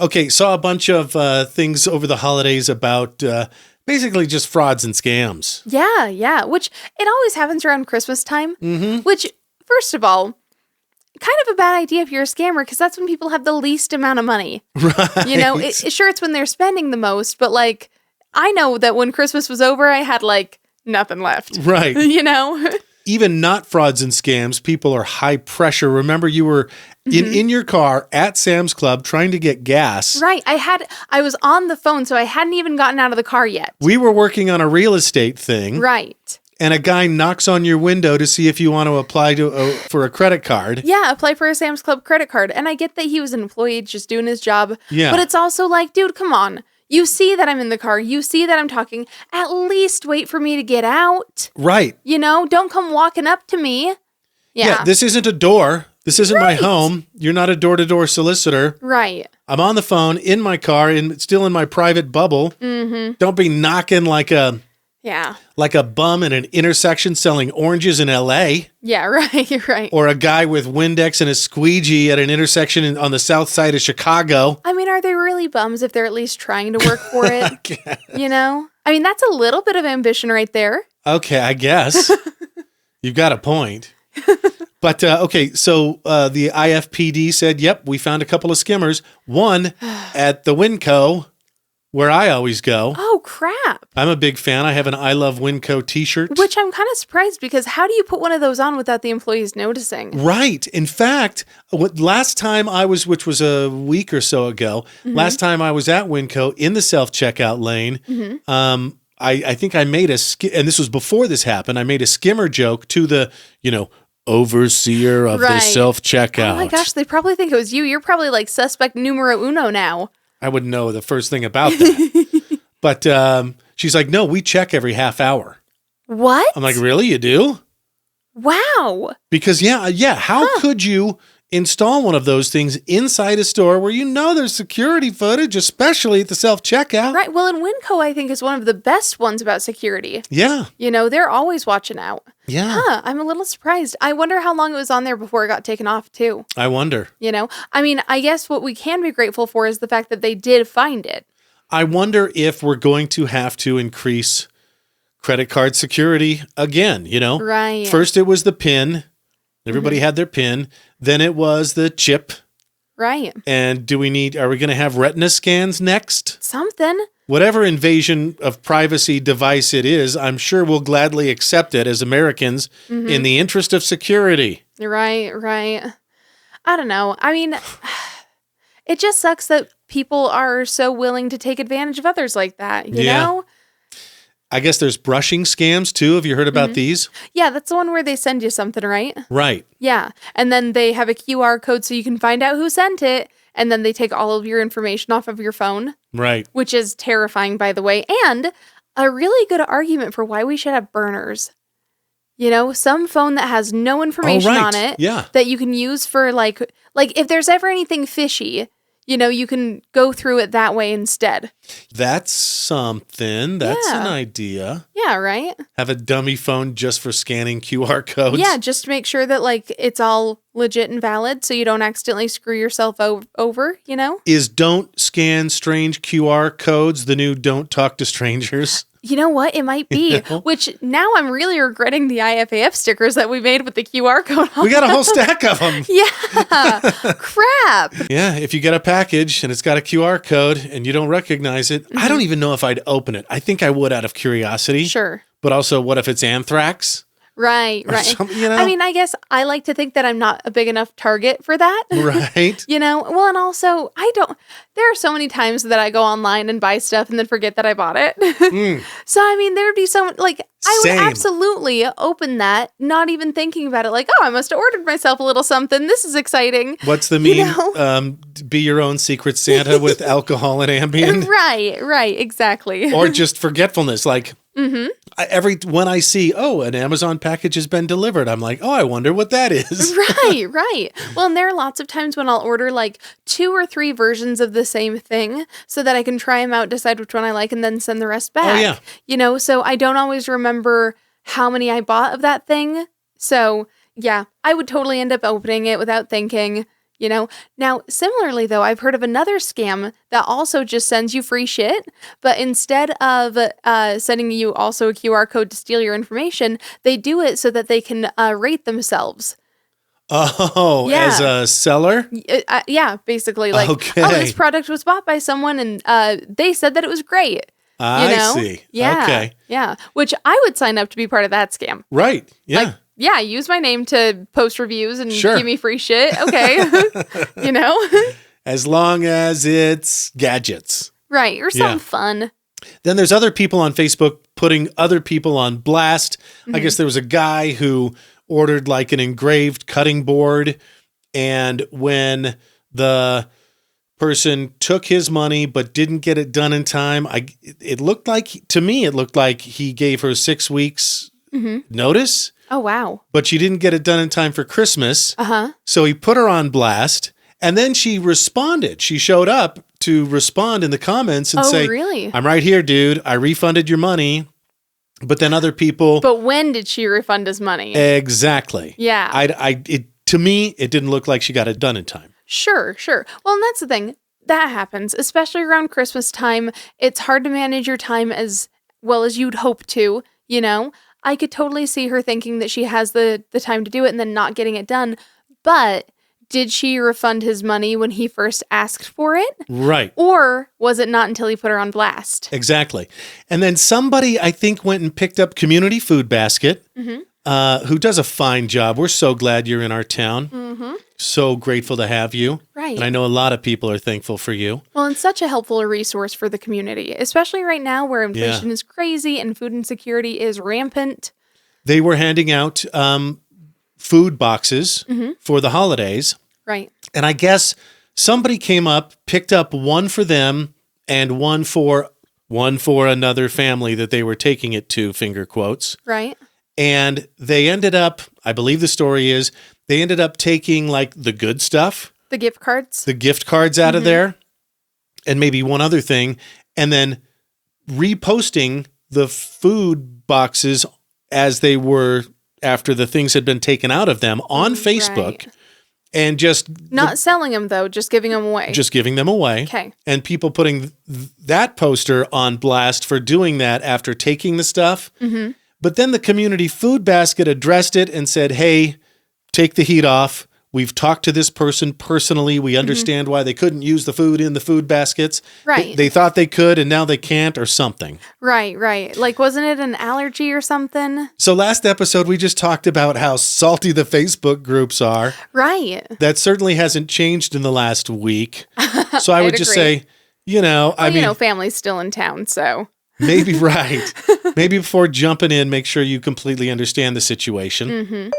Okay, saw a bunch of things over the holidays about basically just frauds and scams. Yeah. Which it always happens around Christmas time. Mm-hmm. Which, first of all, kind of a bad idea if you're a scammer, because that's when people have the least amount of money. Right. You know, sure, it's when they're spending the most, but like, I know that when Christmas was over, I had like nothing left. Right. You know? Even not frauds and scams, people are high pressure. Remember, you were in your car at Sam's Club trying to get gas. Right. I was on the phone, so I hadn't even gotten out of the car yet. We were working on a real estate thing. Right. And a guy knocks on your window to see if you want to apply for a credit card. Yeah, apply for a Sam's Club credit card. And I get that he was an employee just doing his job. Yeah. But it's also like, dude, come on. You see that I'm in the car. You see that I'm talking. At least wait for me to get out. Right. You know, don't come walking up to me. Yeah. This isn't a door. This isn't my Right. home. You're not a door-to-door solicitor. Right. I'm on the phone in my car and still in my private bubble. Mm-hmm. Don't be knocking like a bum in an intersection selling oranges in L.A. Yeah, right. Or a guy with Windex and a squeegee at an intersection on the south side of Chicago. I mean, are they really bums if they're at least trying to work for it? You know? I mean, that's a little bit of ambition right there. Okay, I guess. You've got a point. But, okay, so the IFPD said, yep, we found a couple of skimmers. One at the Winco, where I always go. Oh, crap. I'm a big fan. I have an I Love Winco t-shirt. Which I'm kind of surprised, because how do you put one of those on without the employees noticing? Right. In fact, last time I was, which was a week or so ago, last time I was at Winco in the self-checkout lane, I think I made and this was before this happened, I made a skimmer joke to the, overseer of the self-checkout. Oh my gosh, they probably think it was you. You're probably like suspect numero uno now. I wouldn't know the first thing about that. But she's like, no, we check every half hour. What? I'm like, really? You do? Wow. Because, how could you install one of those things inside a store where there's security footage, especially at the self-checkout? Right. Well, and Winco, I think, is one of the best ones about security. Yeah. They're always watching out. Yeah. I'm a little surprised. I wonder how long it was on there before it got taken off, too. I wonder. I mean, I guess what we can be grateful for is the fact that they did find it. I wonder if we're going to have to increase credit card security again, Right. First it was the PIN. Everybody had their PIN. Then it was the chip. Right. And are we going to have retina scans next? Something. Whatever invasion of privacy device it is, I'm sure we'll gladly accept it as Americans in the interest of security. Right. I don't know. I mean, it just sucks that people are so willing to take advantage of others like that, you know? I guess there's brushing scams too. Have you heard about these? Yeah, that's the one where they send you something, right? Right. Yeah. And then they have a QR code so you can find out who sent it. And then they take all of your information off of your phone. Right. Which is terrifying, by the way. And a really good argument for why we should have burners. Some phone that has no information on it. Yeah. That you can use for like if there's ever anything fishy, you can go through it that way instead. That's something. That's an idea. Yeah, right? Have a dummy phone just for scanning QR codes. Yeah, just to make sure that it's all legit and valid so you don't accidentally screw yourself over, Is don't scan strange QR codes the new don't talk to strangers? You know what? It might be. Which now I'm really regretting the IFAF stickers that we made with the QR code on We got a whole stack of them. Yeah. Crap. Yeah, if you get a package and it's got a QR code and you don't recognize it, I don't even know if I'd open it. I think I would out of curiosity. Sure. But also, what if it's anthrax? Right. I mean, I guess I like to think that I'm not a big enough target for that. Right. Well, and also, there are so many times that I go online and buy stuff and then forget that I bought it. So, I mean, there'd be I would absolutely open that, not even thinking about it. I must have ordered myself a little something. This is exciting. What's the meme? Be your own secret Santa with alcohol and Ambien. Right, exactly. Or just forgetfulness. When I see, an Amazon package has been delivered, I'm like, I wonder what that is. Right. Well, and there are lots of times when I'll order 2 or 3 versions of the same thing so that I can try them out, decide which one I like, and then send the rest back. Oh, yeah. So I don't always remember how many I bought of that thing. So, yeah, I would totally end up opening it without thinking, You know, now similarly though, I've heard of another scam that also just sends you free shit, but instead of sending you also a QR code to steal your information, they do it so that they can rate themselves. Oh, yeah. As a seller? Yeah, basically like, okay. Oh, this product was bought by someone and they said that it was great. I see. Yeah. Okay. Yeah. Which I would sign up to be part of that scam. Right. Yeah. Like, yeah, use my name to post reviews and sure. give me free shit. Okay. You know? As long as it's gadgets. Right. Or something fun. Then there's other people on Facebook putting other people on blast. I guess there was a guy who ordered like an engraved cutting board. And when the person took his money but didn't get it done in time, it looked like he gave her 6 weeks notice. Oh, wow. But she didn't get it done in time for Christmas. So he put her on blast. And then she responded. She showed up to respond in the comments and say, really? I'm right here, dude. I refunded your money. But then other people. But when did she refund his money? Exactly. Yeah. To me, it didn't look like she got it done in time. Sure. Well, and that's the thing. That happens, especially around Christmas time. It's hard to manage your time as well as you'd hope to, you know? I could totally see her thinking that she has the time to do it and then not getting it done. But did she refund his money when he first asked for it? Right. Or was it not until he put her on blast? Exactly. And then somebody, I think, went and picked up Community Food Basket, who does a fine job. We're so glad you're in our town. So grateful to have you. Right. And I know a lot of people are thankful for you. Well, and such a helpful resource for the community, especially right now where inflation is crazy and food insecurity is rampant. They were handing out food boxes for the holidays. Right. And I guess somebody came up, picked up one for them and one for another family that they were taking it to, finger quotes. Right. And they ended up, I believe the story is, they ended up taking like the good stuff. The gift cards out of there. And maybe one other thing. And then reposting the food boxes as they were after the things had been taken out of them on Facebook. Right. And just not selling them though, just giving them away. Just giving them away. Okay. And people putting that poster on blast for doing that after taking the stuff. But then the Community Food Basket addressed it and said, hey, take the heat off. We've talked to this person personally. We understand why they couldn't use the food in the food baskets. Right. They thought they could and now they can't or something. Right. Like, wasn't it an allergy or something? So last episode, we just talked about how salty the Facebook groups are. Right. That certainly hasn't changed in the last week. So I would just say, family's still in town, so. Maybe right. Maybe before jumping in, make sure you completely understand the situation.